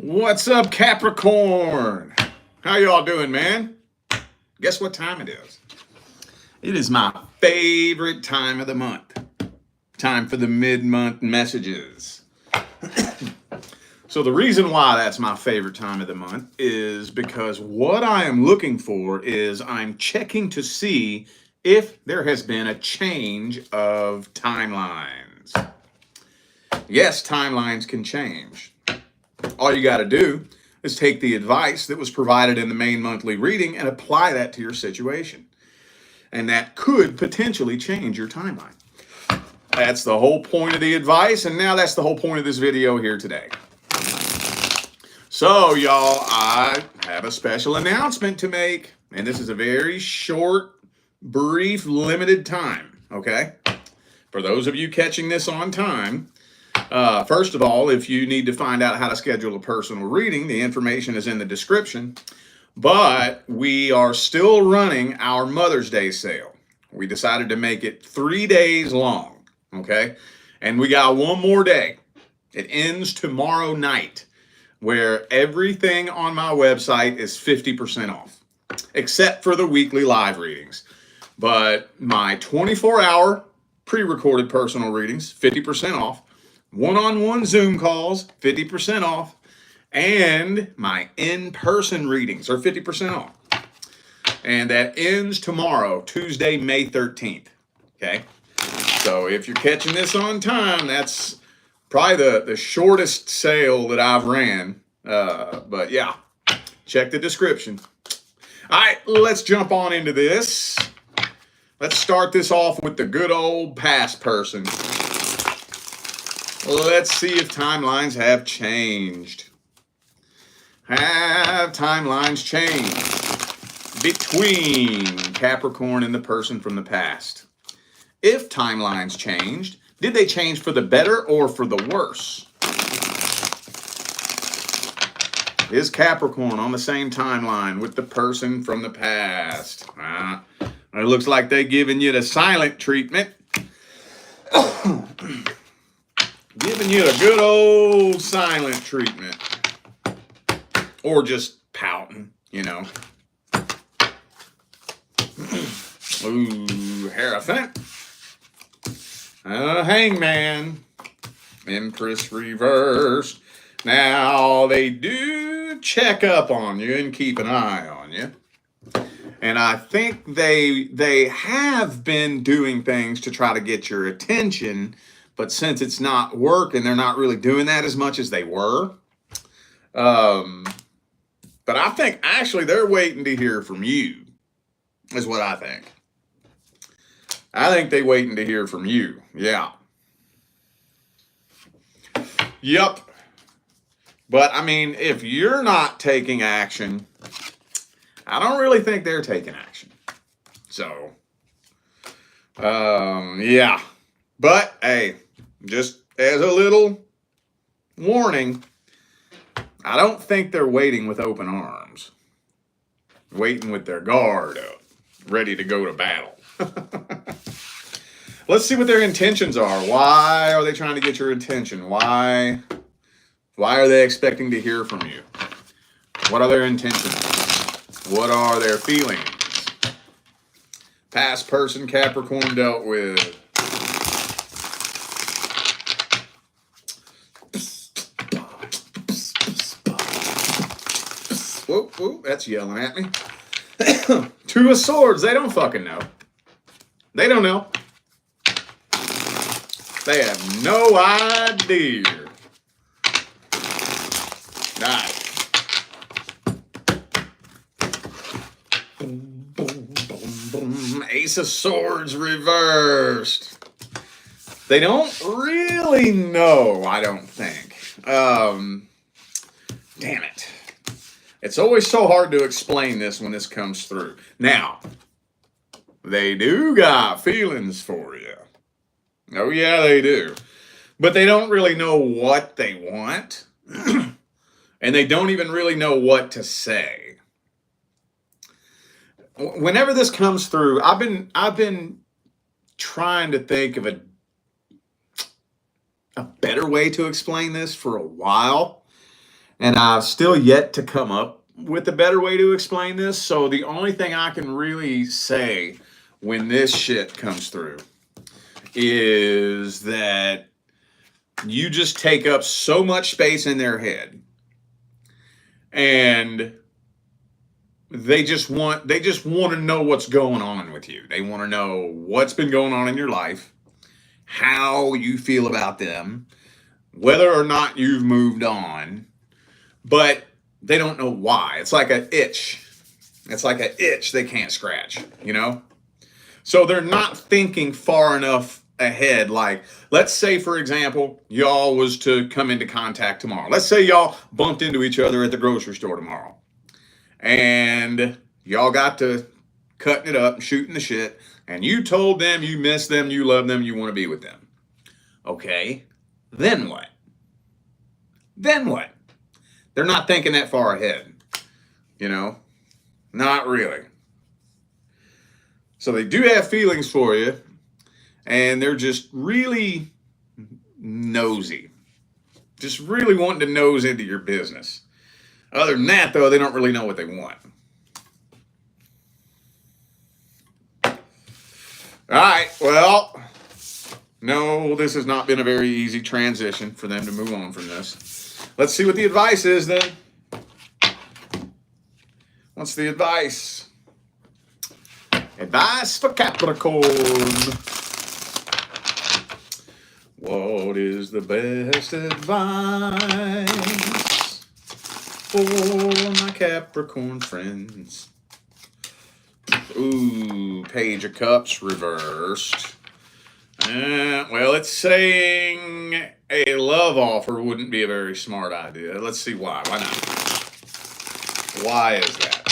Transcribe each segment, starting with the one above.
What's up, Capricorn? How y'all doing, man? Guess what time it is? It is my favorite time of the month. Time for the mid-month messages. So the reason why that's my favorite time of the month is because what I am looking for is I'm checking to see if there has been a change of timelines. Yes, timelines can change. All you got to do is take the advice that was provided in the main monthly reading and apply that to your situation. And that could potentially change your timeline. That's the whole point of the advice, and now that's the whole point of this video here today. So, y'all, I have a special announcement to make, and this is a very short, brief, limited time, okay? For those of you catching this on time, first of all, if you need to find out how to schedule a personal reading, the information is in the description. But we are still running our Mother's Day sale. We decided to make it 3 days long, okay? And we got one more day. It ends tomorrow night, where everything on my website is 50% off, except for the weekly live readings. But my 24-hour pre-recorded personal readings, 50% off. One-on-one Zoom calls, 50% off. And my in-person readings are 50% off. And that ends tomorrow, Tuesday, May 13th. Okay? So if you're catching this on time, that's probably the shortest sale that I've ran. But yeah, check the description. All right, let's jump on into this. Let's start this off with the good old past person. Let's see if timelines have changed. Have timelines changed between Capricorn and the person from the past? If timelines changed, did they change for the better or for the worse? Is Capricorn on the same timeline with the person from the past? It looks like they're giving you the silent treatment. Giving you a good old silent treatment. Or just pouting, you know. Ooh, Hierophant. Hangman. Empress reversed. Now, they do check up on you and keep an eye on you. And I think they have been doing things to try to get your attention, but since it's not working, they're not really doing that as much as they were. But I think actually they're waiting to hear from you, is what I think. I think they're waiting to hear from you. Yeah. Yep. But I mean, if you're not taking action, I don't really think they're taking action. So, yeah. But hey, just as a little warning, I don't think they're waiting with open arms. Waiting with their guard up, ready to go to battle. Let's see what their intentions are. Why are they trying to get your attention? Why are they expecting to hear from you? What are their intentions? What are their feelings? Past person Capricorn dealt with. Whoop, whoop, that's yelling at me. Two of Swords, they don't fucking know. They don't know. They have no idea. Nice. Boom, boom, boom, boom. Ace of Swords reversed. They don't really know, I don't think. Damn it. It's always so hard to explain this when this comes through. Now, they do got feelings for you. Oh, yeah, they do. But they don't really know what they want. And they don't even really know what to say. Whenever this comes through, I've been trying to think of a better way to explain this for a while. And I've still yet to come up with a better way to explain this. So the only thing I can really say when this shit comes through is that you just take up so much space in their head, and they just want to know what's going on with you. They want to know what's been going on in your life, how you feel about them, whether or not you've moved on, but they don't know why. It's like an itch. It's like an itch they can't scratch, you know? So they're not thinking far enough ahead. Like, let's say, for example, y'all was to come into contact tomorrow. Let's say y'all bumped into each other at the grocery store tomorrow. And y'all got to cutting it up and shooting the shit. And you told them you miss them, you love them, you want to be with them. Okay, then what? Then what? They're not thinking that far ahead, you know? Not really. So they do have feelings for you, and they're just really nosy. Just really wanting to nose into your business. Other than that, though, they don't really know what they want. All right, well, no, this has not been a very easy transition for them to move on from this. Let's see what the advice is then. What's the advice? Advice for Capricorn. What is the best advice for my Capricorn friends? Ooh, Page of Cups reversed. Well, it's saying a love offer wouldn't be a very smart idea. Let's see why. Why not? Why is that?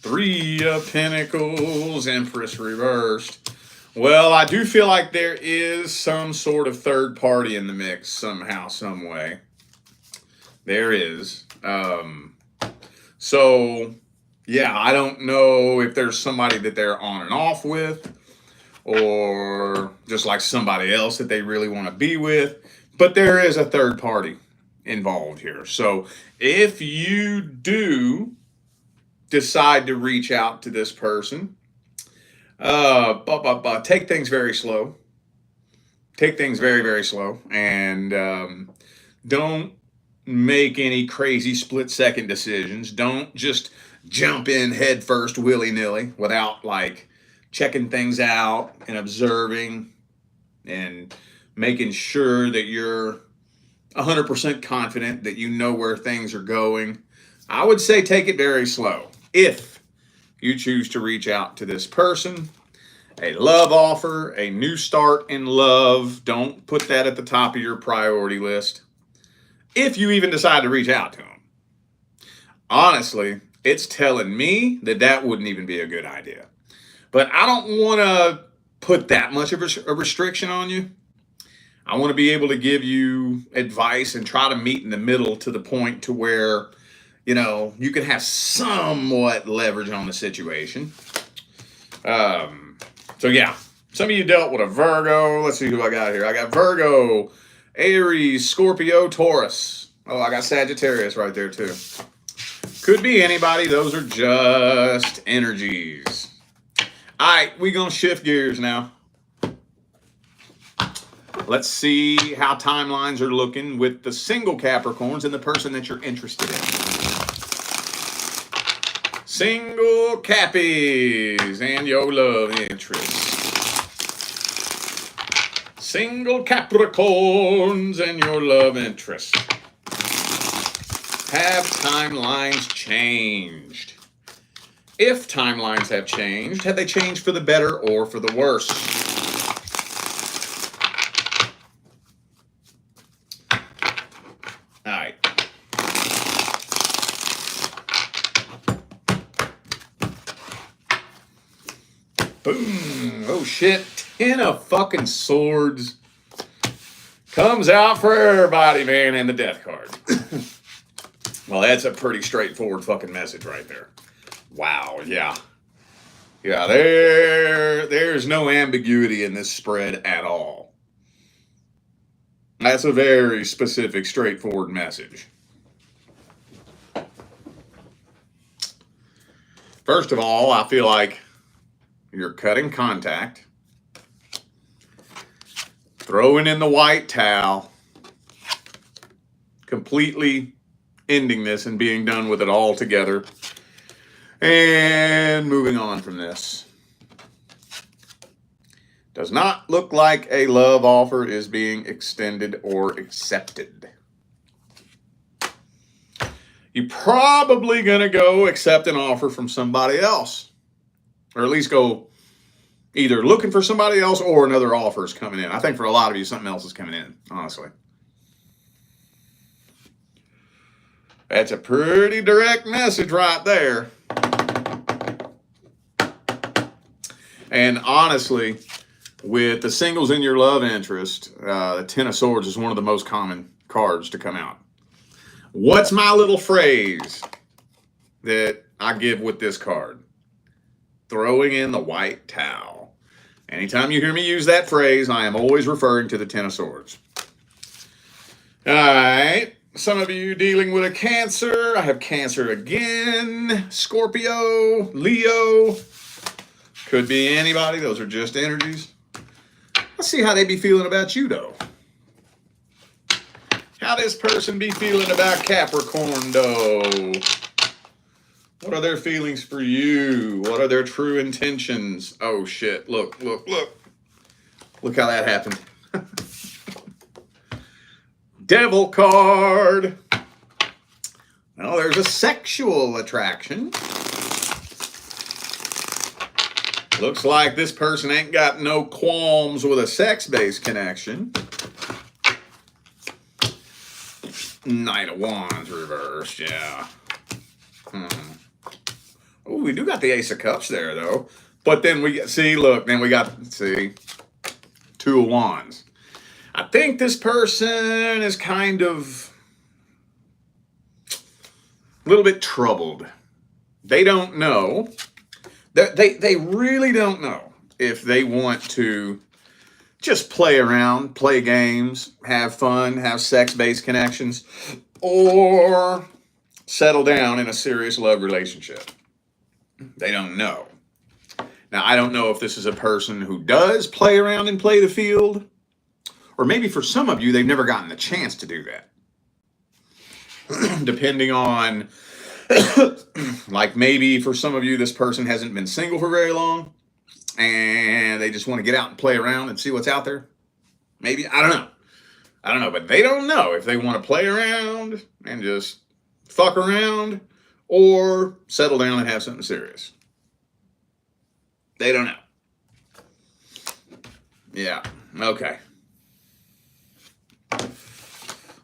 Three of Pentacles, Empress reversed. Well, I do feel like there is some sort of third party in the mix somehow, some way. There is. So, yeah, I don't know if there's somebody that they're on and off with, or just like somebody else that they really want to be with. But there is a third party involved here. So if you do decide to reach out to this person, take things very slow. Take things very, very slow. And don't make any crazy split-second decisions. Don't just jump in head first willy-nilly without, like, checking things out and observing and making sure that you're 100% confident that you know where things are going. I would say take it very slow. If you choose to reach out to this person, a love offer, a new start in love, don't put that at the top of your priority list. If you even decide to reach out to them. Honestly, it's telling me that that wouldn't even be a good idea. But I don't want to put that much of a restriction on you. I want to be able to give you advice and try to meet in the middle to the point to where, you know, you can have somewhat leverage on the situation. So yeah, some of you dealt with a Virgo. Let's see who I got here. I got Virgo, Aries, Scorpio, Taurus. Oh, I got Sagittarius right there too. Could be anybody. Those are just energies. All right, we're going to shift gears now. Let's see how timelines are looking with the single Capricorns and the person that you're interested in. Single Cappies and your love interest. Single Capricorns and your love interest. Have timelines changed? If timelines have changed, have they changed for the better or for the worse? All right. Boom. Oh, shit. 10 of fucking swords. Comes out for everybody, man, and the death card. Well, that's a pretty straightforward fucking message right there. Wow, yeah. Yeah, there's no ambiguity in this spread at all. That's a very specific, straightforward message. First of all, I feel like you're cutting contact, throwing in the white towel, completely ending this and being done with it all together, and moving on from this. Does not look like a love offer is being extended or accepted. You're probably going to go accept an offer from somebody else, or at least go either looking for somebody else or another offer is coming in. I think for a lot of you, something else is coming in, honestly. That's a pretty direct message right there. And honestly, with the singles in your love interest, the Ten of Swords is one of the most common cards to come out. What's my little phrase that I give with this card? Throwing in the white towel. Anytime you hear me use that phrase, I am always referring to the Ten of Swords. All right. Some of you dealing with a Cancer. I have Cancer again. Scorpio, Leo. Could be anybody. Those are just energies. Let's see how they be feeling about you, though. How this person be feeling about Capricorn, though? What are their feelings for you? What are their true intentions? Oh, shit. Look, look, look. Look how that happened. Devil card. Well, there's a sexual attraction. Looks like this person ain't got no qualms with a sex-based connection. Knight of Wands reversed, yeah. Oh, we do got the Ace of Cups there, though. But then we see, look, then we got, see, Two of Wands. I think this person is kind of a little bit troubled. They don't know. They really don't know if they want to just play around, play games, have fun, have sex-based connections, or settle down in a serious love relationship. They don't know. Now, I don't know if this is a person who does play around and play the field, or maybe for some of you, they've never gotten the chance to do that. Depending on, like maybe for some of you, this person hasn't been single for very long, and they just want to get out and play around and see what's out there. Maybe, I don't know. I don't know, but they don't know if they want to play around and just fuck around or settle down and have something serious. They don't know. Yeah, okay.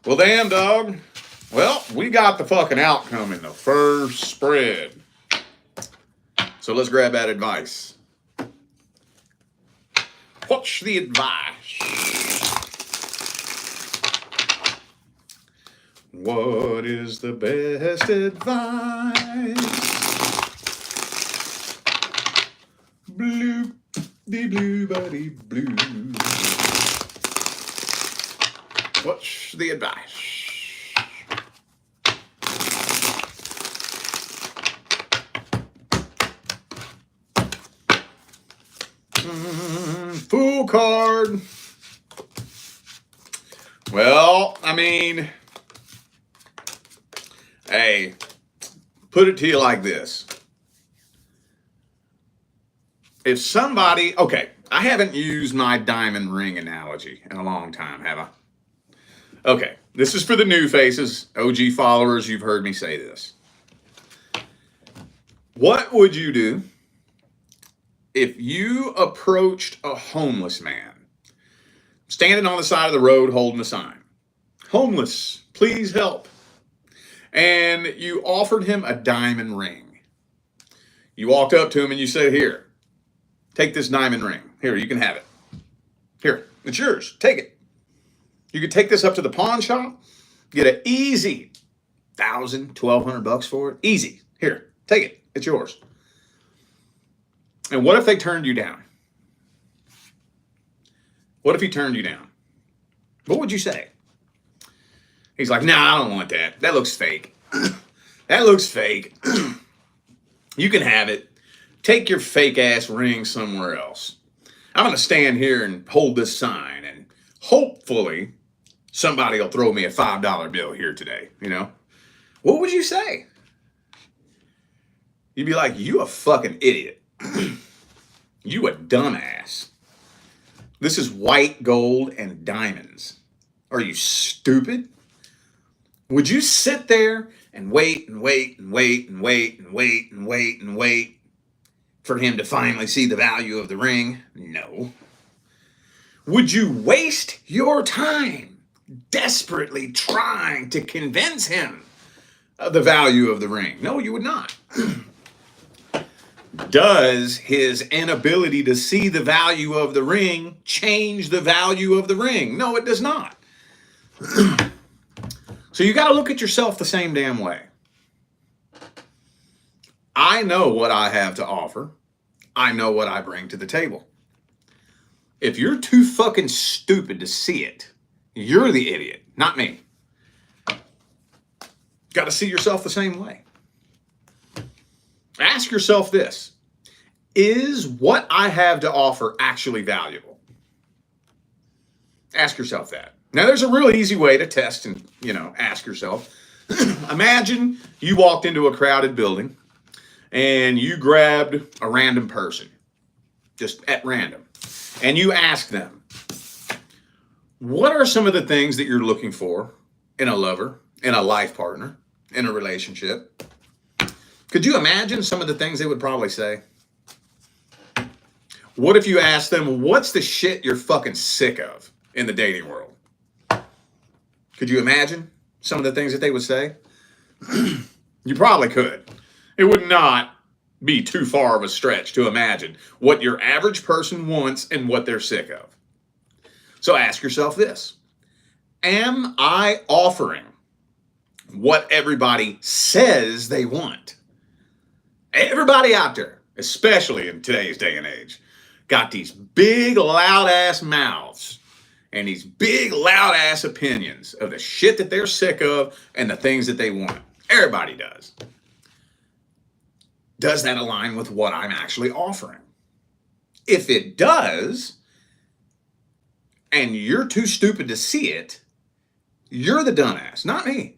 Well, damn, dog. Well, we got the fucking outcome in the first spread. So let's grab that advice. What's the advice? What is the best advice? Blue, de blue, buddy, blue. What's the advice? Fool card. Well, I mean, hey, put it to you like this. If somebody, okay, I haven't used my diamond ring analogy in a long time, have I? Okay, this is for the new faces, OG followers, you've heard me say this. What would you do if you approached a homeless man, standing on the side of the road holding a sign? Homeless, please help. And you offered him a diamond ring. You walked up to him and you said, here, take this diamond ring. Here, you can have it. Here, it's yours. Take it. You could take this up to the pawn shop, get an easy $1,000, $1,200 for it. Easy. Here, take it. It's yours. And what if they turned you down? What if he turned you down? What would you say? He's like, nah, I don't want that. That looks fake. That looks fake. You can have it. Take your fake ass ring somewhere else. I'm going to stand here and hold this sign, and hopefully somebody will throw me a $5 bill here today, you know? What would you say? You'd be like, you a fucking idiot. You a dumbass. This is white gold and diamonds. Are you stupid? Would you sit there and wait and wait and wait and wait and wait and wait and wait for him to finally see the value of the ring? No. Would you waste your time desperately trying to convince him of the value of the ring? No, you would not. Does his inability to see the value of the ring change the value of the ring? No, it does not. So you got to look at yourself the same damn way. I know what I have to offer. I know what I bring to the table. If you're too fucking stupid to see it, you're the idiot, not me. Got to see yourself the same way. Ask yourself this: is what I have to offer actually valuable? Ask yourself that. Now, there's a real easy way to test and, ask yourself. Imagine you walked into a crowded building and you grabbed a random person, just at random, and you asked them, what are some of the things that you're looking for in a lover, in a life partner, in a relationship? Could you imagine some of the things they would probably say? What if you asked them, what's the shit you're fucking sick of in the dating world? Could you imagine some of the things that they would say? You probably could. It would not be too far of a stretch to imagine what your average person wants and what they're sick of. So ask yourself this: am I offering what everybody says they want? Everybody out there, especially in today's day and age, got these big, loud-ass mouths and these big, loud-ass opinions of the shit that they're sick of and the things that they want. Everybody does. Does that align with what I'm actually offering? If it does, and you're too stupid to see it, you're the dumbass, not me.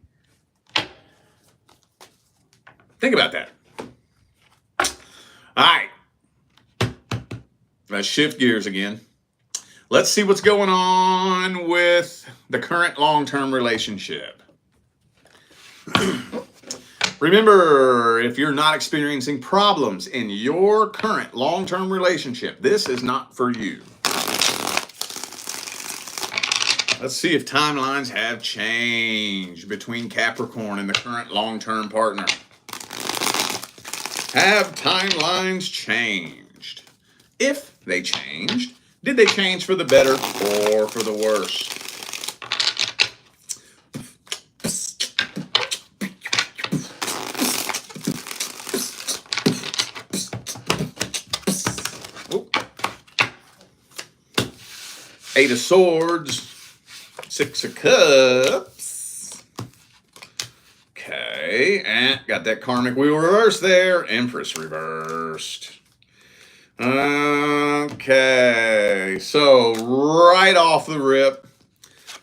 Think about that. All right. Let's shift gears again. Let's see what's going on with the current long-term relationship. Remember, if you're not experiencing problems in your current long-term relationship, this is not for you. Let's see if timelines have changed between Capricorn and the current long-term partner. Have timelines changed? If they changed, did they change for the better or for the worse? Eight of Swords, Six of Cups. Okay, and got that karmic wheel reversed there. Empress reversed. Okay, so right off the rip,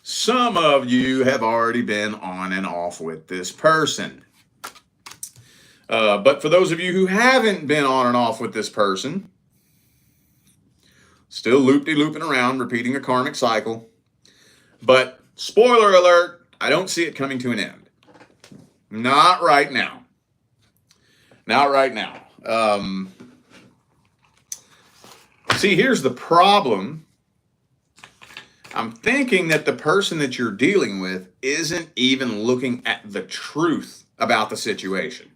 some of you have already been on and off with this person. But for those of you who haven't been on and off with this person, still loop-de-looping around, repeating a karmic cycle. But spoiler alert, I don't see it coming to an end. Not right now. Not right now. See, here's the problem. I'm thinking that the person that you're dealing with isn't even looking at the truth about the situation.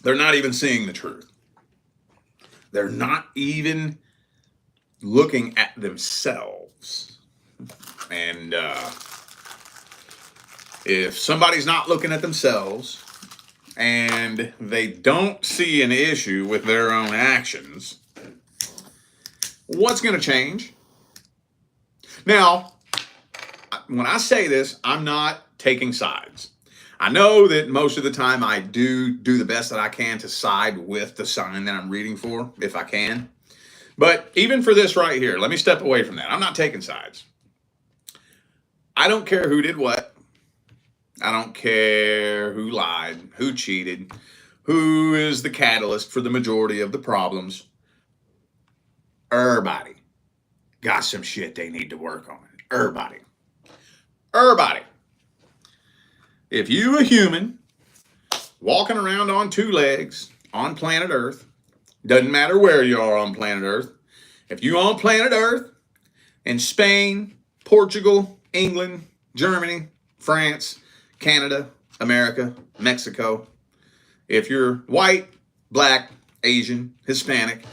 They're not even seeing the truth. They're not even looking at themselves. And if somebody's not looking at themselves, and they don't see an issue with their own actions, what's going to change? Now, when I say this, I'm not taking sides. I know that most of the time I do the best that I can to side with the sign that I'm reading for, if I can. But even for this right here, let me step away from that. I'm not taking sides. I don't care who did what. I don't care who lied, who cheated, who is the catalyst for the majority of the problems. Everybody got some shit they need to work on. Everybody. If you a human walking around on two legs on planet Earth, doesn't matter where you are on planet Earth, if you on planet Earth in Spain, Portugal, England, Germany, France, Canada, America, Mexico, if you're white, black, Asian, Hispanic,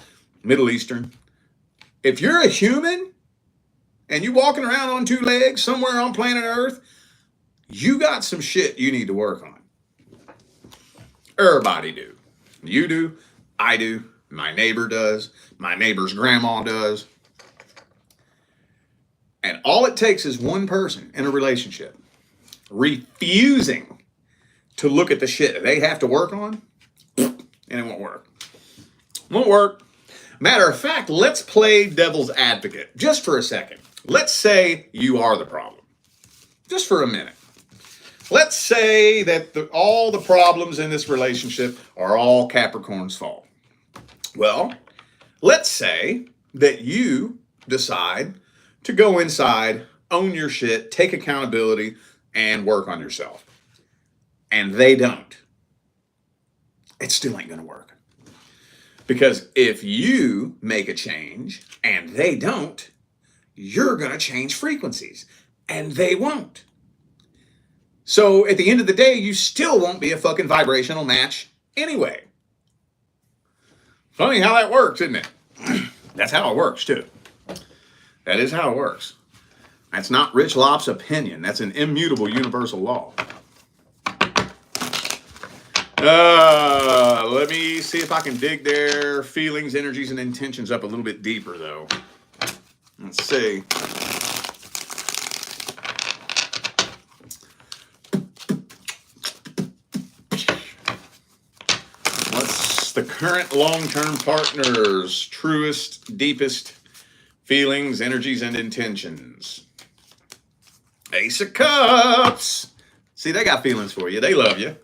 Middle Eastern, if you're a human and you walking around on two legs somewhere on planet Earth, you got some shit you need to work on. Everybody do. You do, I do, my neighbor does, my neighbor's grandma does. And all it takes is one person in a relationship refusing to look at the shit that they have to work on, and it won't work. Won't work. Matter of fact, let's play devil's advocate just for a second. Let's say you are the problem. Just for a minute. Let's say that all the problems in this relationship are all Capricorn's fault. Well, let's say that you decide to go inside, own your shit, take accountability, and work on yourself. And they don't. It still ain't going to work. Because if you make a change and they don't, you're going to change frequencies. And they won't. So at the end of the day, you still won't be a fucking vibrational match anyway. Funny how that works, isn't it? That's how it works, too. That is how it works. That's not Rich Leah's opinion. That's an immutable universal law. Let me see if I can dig their feelings, energies, and intentions up a little bit deeper, though. Let's see. What's the current long-term partner's truest, deepest feelings, energies, and intentions? Ace of Cups. See, they got feelings for you. They love you.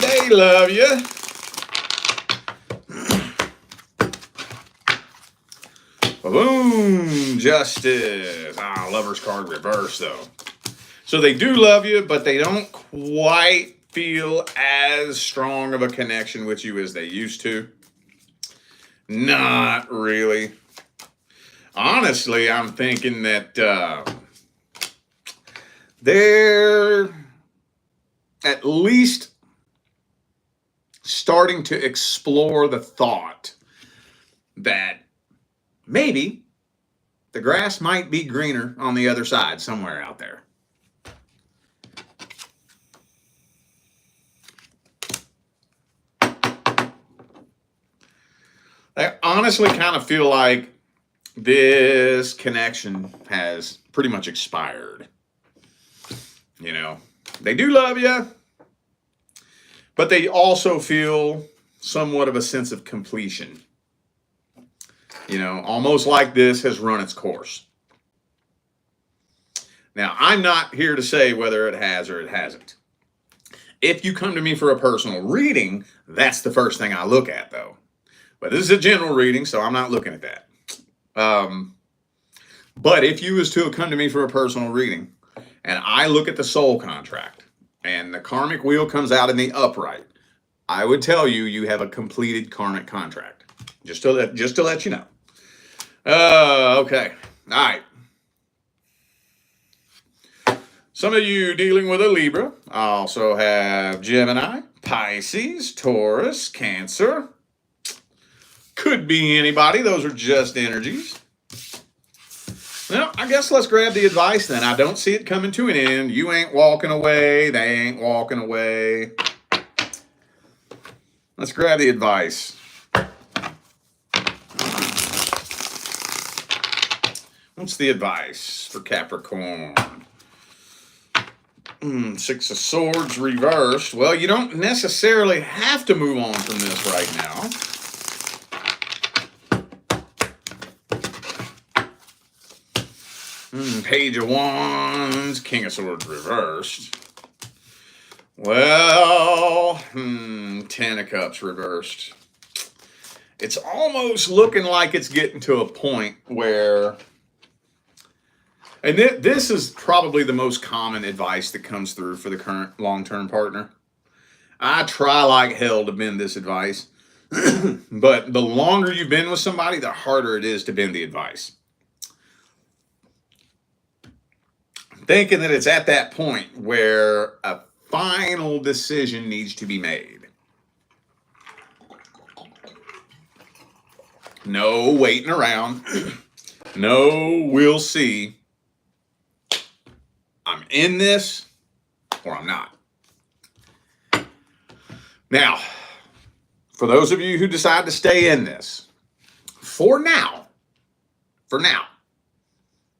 They love you. Boom. Justice. Lover's card reverse, though. So they do love you, but they don't quite feel as strong of a connection with you as they used to. Not really. Honestly, I'm thinking that they're at least starting to explore the thought that maybe the grass might be greener on the other side somewhere out there. I honestly kind of feel like this connection has pretty much expired. You know, they do love you, but they also feel somewhat of a sense of completion. You know, almost like this has run its course. Now, I'm not here to say whether it has or it hasn't. If you come to me for a personal reading, that's the first thing I look at, though. But this is a general reading, so I'm not looking at that. But if you was to come to me for a personal reading, and I look at the soul contract, and the karmic wheel comes out in the upright, I would tell you you have a completed karmic contract. Just to let you know. Okay. All right. Some of you dealing with a Libra. I also have Gemini, Pisces, Taurus, Cancer. Could be anybody. Those are just energies. Well, I guess let's grab the advice then. I don't see it coming to an end. You ain't walking away. They ain't walking away. Let's grab the advice. What's the advice for Capricorn? Six of Swords reversed. Well, you don't necessarily have to move on from this right now. Page of Wands, King of Swords reversed. Well, Ten of Cups reversed. It's almost looking like it's getting to a point where, and this is probably the most common advice that comes through for the current long-term partner. I try like hell to bend this advice, but the longer you've been with somebody, the harder it is to bend the advice. Thinking that it's at that point where a final decision needs to be made. No waiting around. No, we'll see. I'm in this or I'm not. Now, for those of you who decide to stay in this, for now,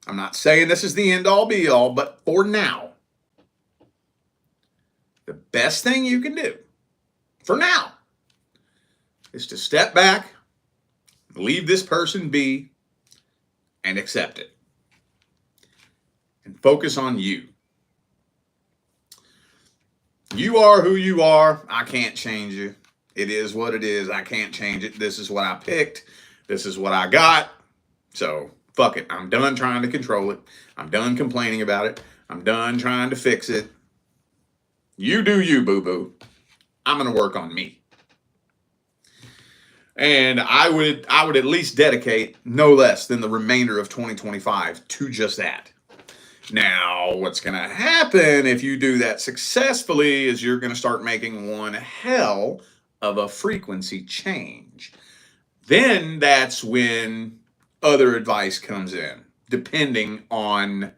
I'm not saying this is the end all be all, but for now, the best thing you can do for now is to step back, leave this person be, and accept it. And focus on you. You are who you are. I can't change you. It is what it is. I can't change it. This is what I picked. This is what I got. So, fuck it. I'm done trying to control it. I'm done complaining about it. I'm done trying to fix it. You do you, boo-boo. I'm going to work on me. And I would at least dedicate no less than the remainder of 2025 to just that. Now, what's going to happen if you do that successfully is you're going to start making one hell of a frequency change. Then that's when other advice comes in, depending on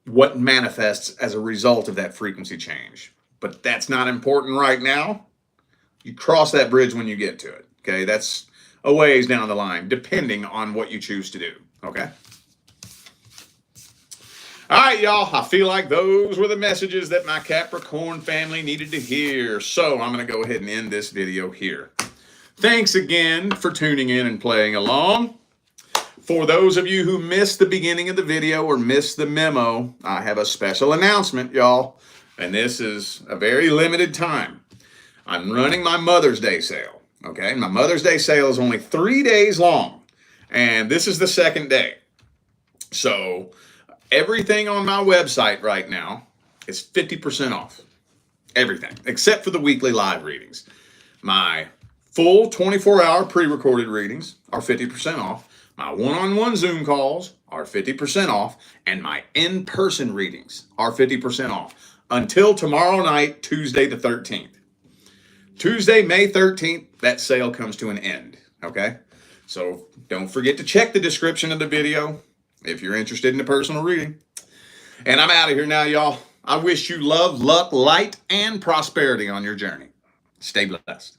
what manifests as a result of that frequency change. But that's not important right now. You cross that bridge when you get to it, okay? That's a ways down the line, depending on what you choose to do, okay? All right, y'all, I feel like those were the messages that my Capricorn family needed to hear. So I'm going to go ahead and end this video here. Thanks again for tuning in and playing along. For those of you who missed the beginning of the video or missed the memo, I have a special announcement, y'all. And this is a very limited time. I'm running my Mother's Day sale, okay? My Mother's Day sale is only 3 days long, and this is the second day. So everything on my website right now is 50% off. Everything, except for the weekly live readings. My full 24-hour pre-recorded readings are 50% off. My one-on-one Zoom calls are 50% off, and my in-person readings are 50% off until tomorrow night, Tuesday the 13th. Tuesday, May 13th, that sale comes to an end, okay? So don't forget to check the description of the video if you're interested in a personal reading. And I'm out of here now, y'all. I wish you love, luck, light, and prosperity on your journey. Stay blessed.